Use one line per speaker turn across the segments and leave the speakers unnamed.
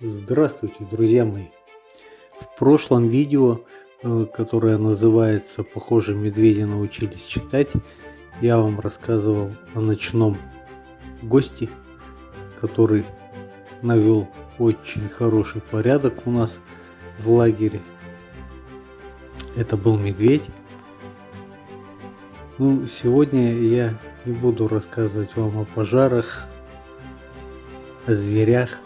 Здравствуйте, друзья мои! В прошлом видео, которое называется «Похоже, медведи научились читать», я вам рассказывал о ночном госте, который навел очень хороший порядок у нас в лагере. Это был медведь. Сегодня я не буду рассказывать вам о пожарах, о зверях.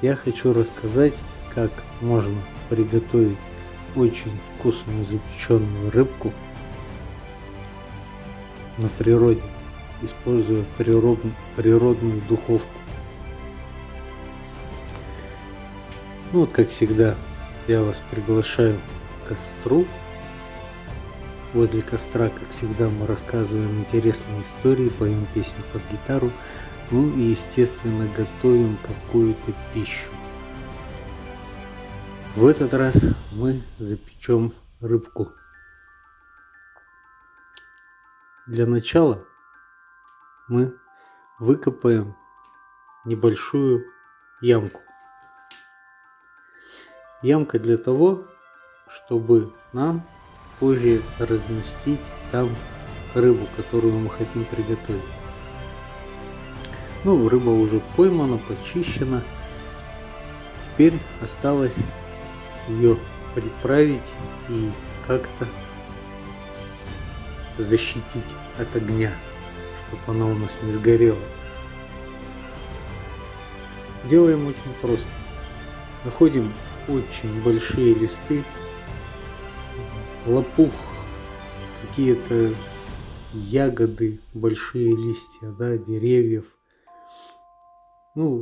Я хочу рассказать, как можно приготовить очень вкусную запеченную рыбку на природе, используя природную духовку. Как всегда, я вас приглашаю к костру. Возле костра, как всегда, мы рассказываем интересные истории, поем песню под гитару, и, естественно, готовим какую-то пищу. В этот раз мы запечем рыбку. Для начала мы выкопаем небольшую ямку. Ямка для того, чтобы нам позже разместить там рыбу, которую мы хотим приготовить. Рыба уже поймана, почищена. Теперь осталось ее приправить и как-то защитить от огня, чтобы она у нас не сгорела. Делаем очень просто. Находим очень большие листы, лопух, какие-то ягоды, большие листья, деревьев.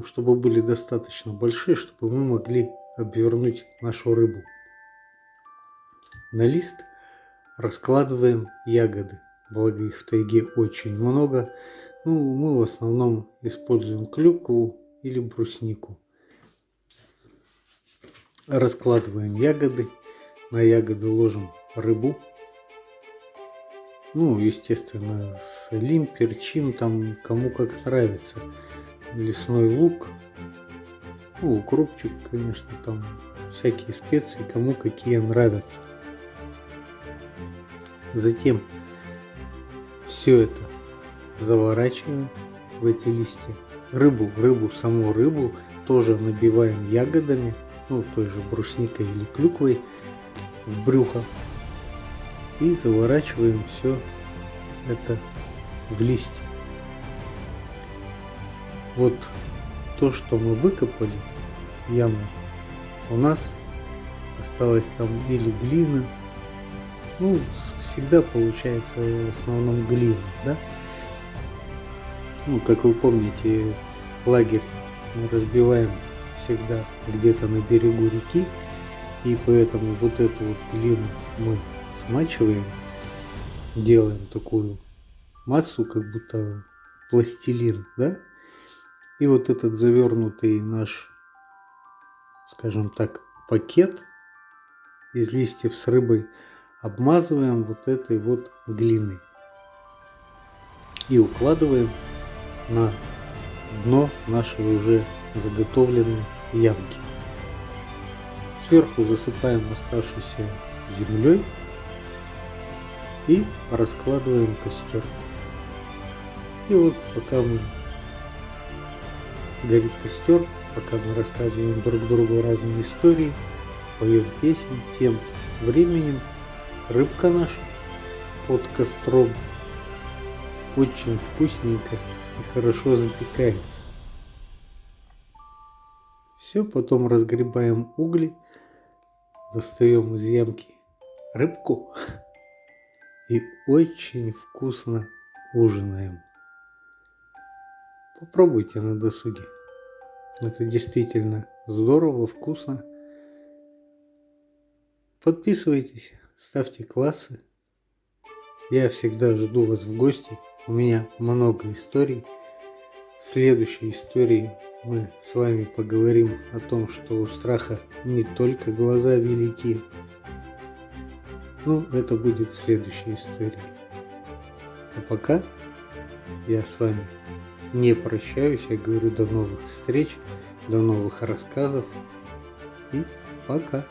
Чтобы были достаточно большие, чтобы мы могли обвернуть нашу рыбу. На лист раскладываем ягоды, благо их в тайге очень много. Мы в основном используем клюкву или бруснику. Раскладываем ягоды, на ягоды ложим рыбу. Естественно, солим, перчим, там кому как нравится. Лесной лук, укропчик, конечно, там всякие специи, кому какие нравятся. Затем все это заворачиваем в эти листья. Саму рыбу тоже набиваем ягодами, той же брусникой или клюквой в брюхо. И заворачиваем все это в листья. Вот то, что мы выкопали, яму, у нас осталась там или глина, всегда получается в основном глина, как вы помните, лагерь мы разбиваем всегда где-то на берегу реки, и поэтому вот эту вот глину мы смачиваем, делаем такую массу, как будто пластилин, И вот этот завернутый наш, скажем так, пакет из листьев с рыбой обмазываем вот этой вот глиной и укладываем на дно нашей уже заготовленной ямки. Сверху засыпаем оставшейся землей и раскладываем костер. И вот пока горит костер, пока мы рассказываем друг другу разные истории, поем песни, тем временем рыбка наша под костром очень вкусненько и хорошо запекается. Все, потом разгребаем угли, достаем из ямки рыбку и очень вкусно ужинаем. Попробуйте на досуге. Это действительно здорово, вкусно. Подписывайтесь, ставьте классы. Я всегда жду вас в гости. У меня много историй. В следующей истории мы с вами поговорим о том, что у страха не только глаза велики. Это будет следующая история. А пока я с вами не прощаюсь, я говорю до новых встреч. До новых рассказов и пока!